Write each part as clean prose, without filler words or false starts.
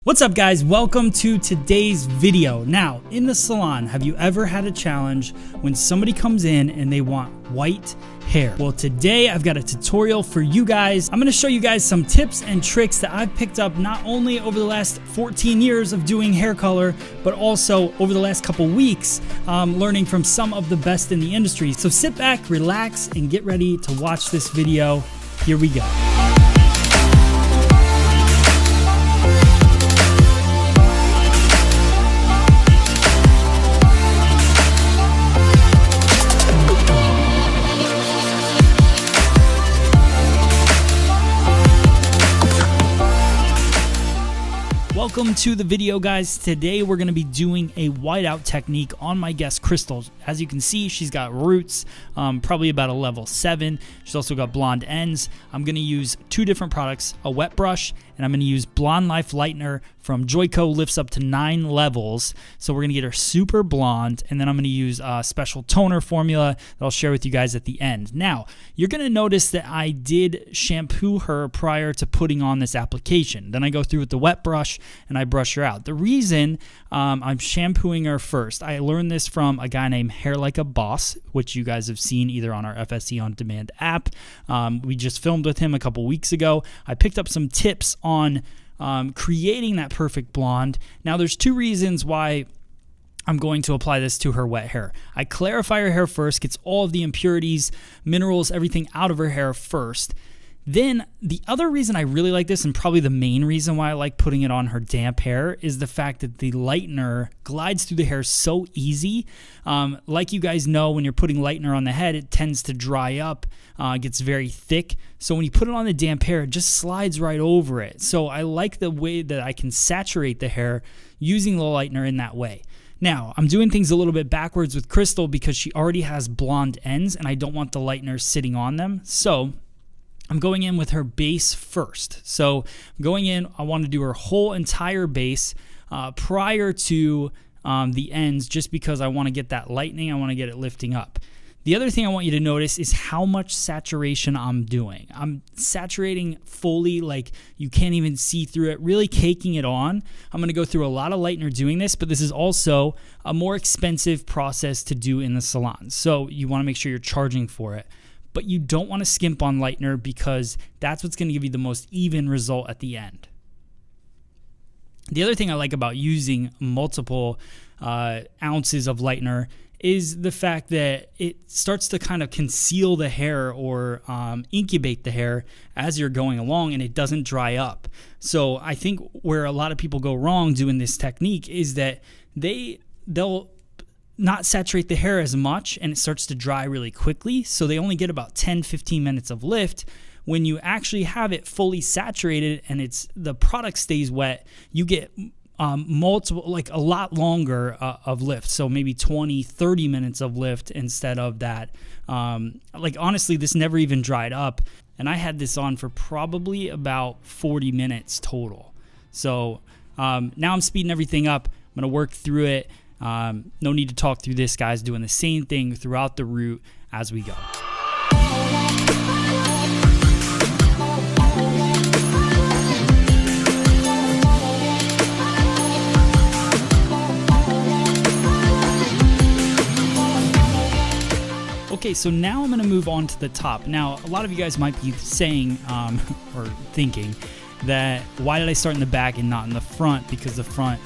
What's up guys, welcome to today's video. Now, in the salon, have you ever had a challenge when somebody comes in and they want white hair? Well, today I've got a tutorial for you guys. I'm gonna show you guys some tips and tricks that I've picked up not only over the last 14 years of doing hair color, but also over the last couple weeks, learning from some of the best in the industry. So sit back, relax, and get ready to watch this video. Here we go. Welcome to the video, guys. Today we're going to be doing a whiteout technique on my guest Crystal. As you can see, she's got roots, probably about a level 7. She's also got blonde ends. I'm going to use two different products, a wet brush, and I'm going to use Blonde Life Lightener from Joico, lifts up to 9 levels. So we're going to get her super blonde, and then I'm going to use a special toner formula that I'll share with you guys at the end. Now, you're going to notice that I did shampoo her prior to putting on this application. Then I go through with the wet brush and I brush her out. The reason I'm shampooing her first, I learned this from a guy named Hair Like a Boss, which you guys have seen either on our FSE On Demand app. We just filmed with him a couple weeks ago. I picked up some tips on creating that perfect blonde. Now, there's two reasons why I'm going to apply this to her wet hair. I clarify her hair first, gets all of the impurities, minerals, everything out of her hair first. Then the other reason I really like this, and probably the main reason why I like putting it on her damp hair, is the fact that the lightener glides through the hair so easy. Like you guys know, when you're putting lightener on the head, it tends to dry up, gets very thick. So when you put it on the damp hair, it just slides right over it. So I like the way that I can saturate the hair using the lightener in that way. Now, I'm doing things a little bit backwards with Crystal because she already has blonde ends and I don't want the lightener sitting on them. So I'm going in with her base first. So I'm going in, I want to do her whole entire base prior to the ends, just because I want to get that lightening, I want to get it lifting up. The other thing I want you to notice is how much saturation I'm doing. I'm saturating fully, like you can't even see through it, really caking it on. I'm going to go through a lot of lightener doing this, but this is also a more expensive process to do in the salon. So you want to make sure you're charging for it. But you don't want to skimp on lightener because that's what's going to give you the most even result at the end. The other thing I like about using multiple ounces of lightener is the fact that it starts to kind of conceal the hair or incubate the hair as you're going along, and it doesn't dry up. So I think where a lot of people go wrong doing this technique is that they'll not saturate the hair as much and it starts to dry really quickly. So they only get about 10-15 minutes of lift. When you actually have it fully saturated and the product stays wet, you get multiple, like a lot longer of lift. So maybe 20-30 minutes of lift instead of that. Like honestly, this never even dried up. And I had this on for probably about 40 minutes total. So now I'm speeding everything up. I'm going to work through it. No need to talk through this, guys. Doing the same thing throughout the root as we go. Okay, so now I'm going to move on to the top. Now, a lot of you guys might be saying or thinking that why did I start in the back and not in the front? Because the front,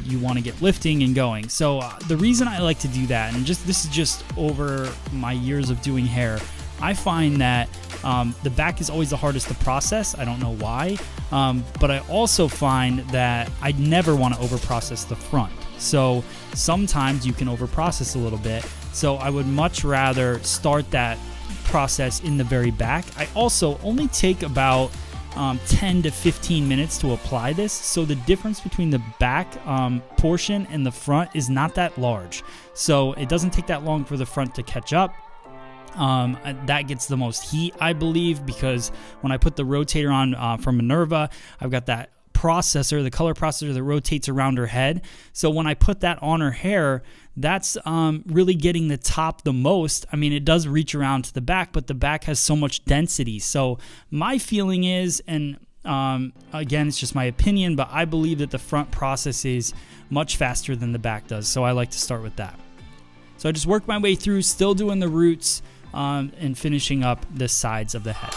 you want to get lifting and going. So the reason I like to do that, and this is just over my years of doing hair, I find that the back is always the hardest to process. I don't know why, but I also find that I never want to over-process the front. So sometimes you can over-process a little bit. So I would much rather start that process in the very back. I also only take about 10 to 15 minutes to apply this. So the difference between the back portion and the front is not that large. So it doesn't take that long for the front to catch up. That gets the most heat, I believe, because when I put the rotator on from Minerva, I've got that processor, the color processor that rotates around her head. So when I put that on her hair, that's really getting the top the most. I mean, it does reach around to the back, but the back has so much density. So my feeling is, and Again, it's just my opinion, but I believe that the front processes much faster than the back does, so I like to start with that. So I just work my way through, still doing the roots and finishing up the sides of the head.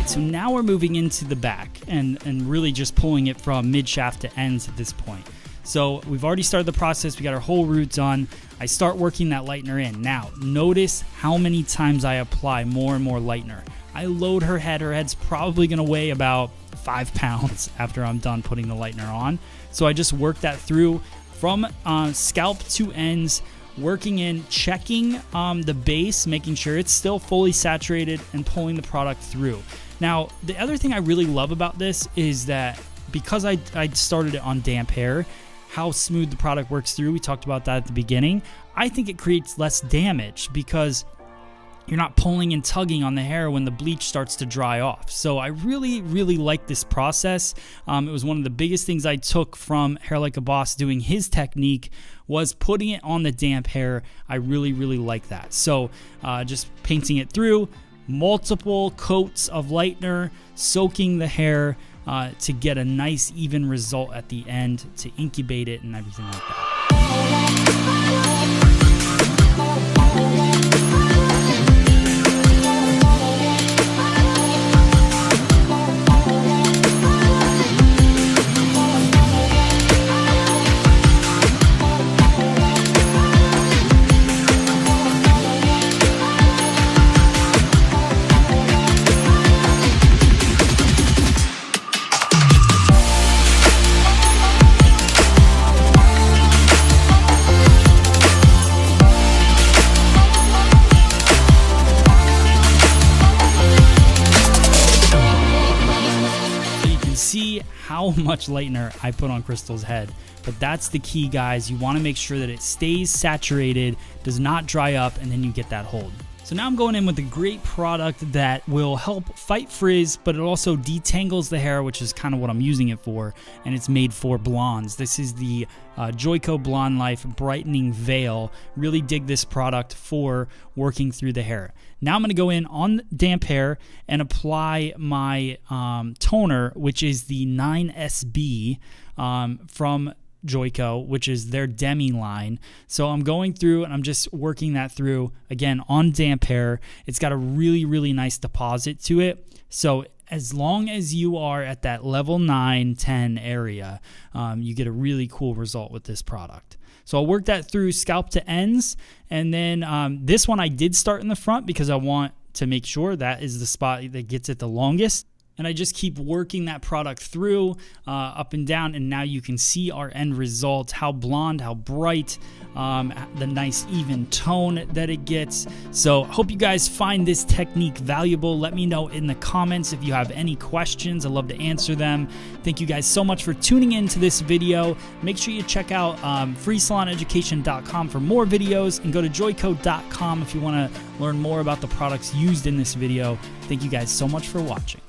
So now we're moving into the back and really just pulling it from mid shaft to ends at this point. So we've already started the process. We got our whole root done. I start working that lightener in. Now notice how many times I apply more and more lightener. I load her head. Her head's probably going to weigh about 5 pounds after I'm done putting the lightener on. So I just work that through from scalp to ends, working in, checking the base, making sure it's still fully saturated, and pulling the product through. Now, the other thing I really love about this is that because I started it on damp hair, how smooth the product works through, we talked about that at the beginning, I think it creates less damage because you're not pulling and tugging on the hair when the bleach starts to dry off. So I really, really like this process. It was one of the biggest things I took from Hair Like a Boss doing his technique was putting it on the damp hair. I really, really like that. So just painting it through, multiple coats of lightener, soaking the hair to get a nice even result at the end to incubate it and everything like that. See how much lightener I put on Crystal's head, but that's the key, guys. You want to make sure that it stays saturated, does not dry up, and then you get that hold. So now I'm going in with a great product that will help fight frizz, but it also detangles the hair, which is kind of what I'm using it for, and it's made for blondes. This is the Joico Blonde Life Brightening Veil. Really dig this product for working through the hair. Now I'm going to go in on damp hair and apply my toner, which is the 9SB from Joico, which is their Demi line. So I'm going through and I'm just working that through again on damp hair. It's got a really, really nice deposit to it. So as long as you are at that level 9, 10 area, you get a really cool result with this product. So I'll work that through scalp to ends. And then this one I did start in the front because I want to make sure that is the spot that gets it the longest. And I just keep working that product through up and down, and now you can see our end result, how blonde, how bright, the nice even tone that it gets. So hope you guys find this technique valuable. Let me know in the comments if you have any questions. I'd love to answer them. Thank you guys so much for tuning into this video. Make sure you check out freesaloneducation.com for more videos, and go to joico.com if you want to learn more about the products used in this video. Thank you guys so much for watching.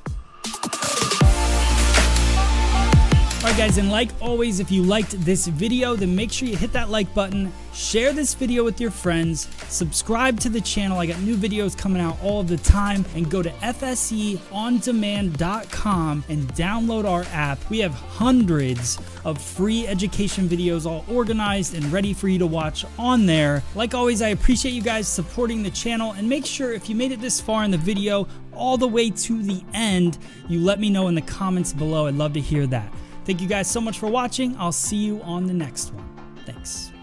Alright guys, and like always, if you liked this video, then make sure you hit that like button, share this video with your friends, subscribe to the channel. I got new videos coming out all of the time, and go to FSEOnDemand.com and download our app. We have hundreds of free education videos all organized and ready for you to watch on there. Like always, I appreciate you guys supporting the channel, and make sure if you made it this far in the video, all the way to the end, you let me know in the comments below. I'd love to hear that. Thank you guys so much for watching. I'll see you on the next one. Thanks.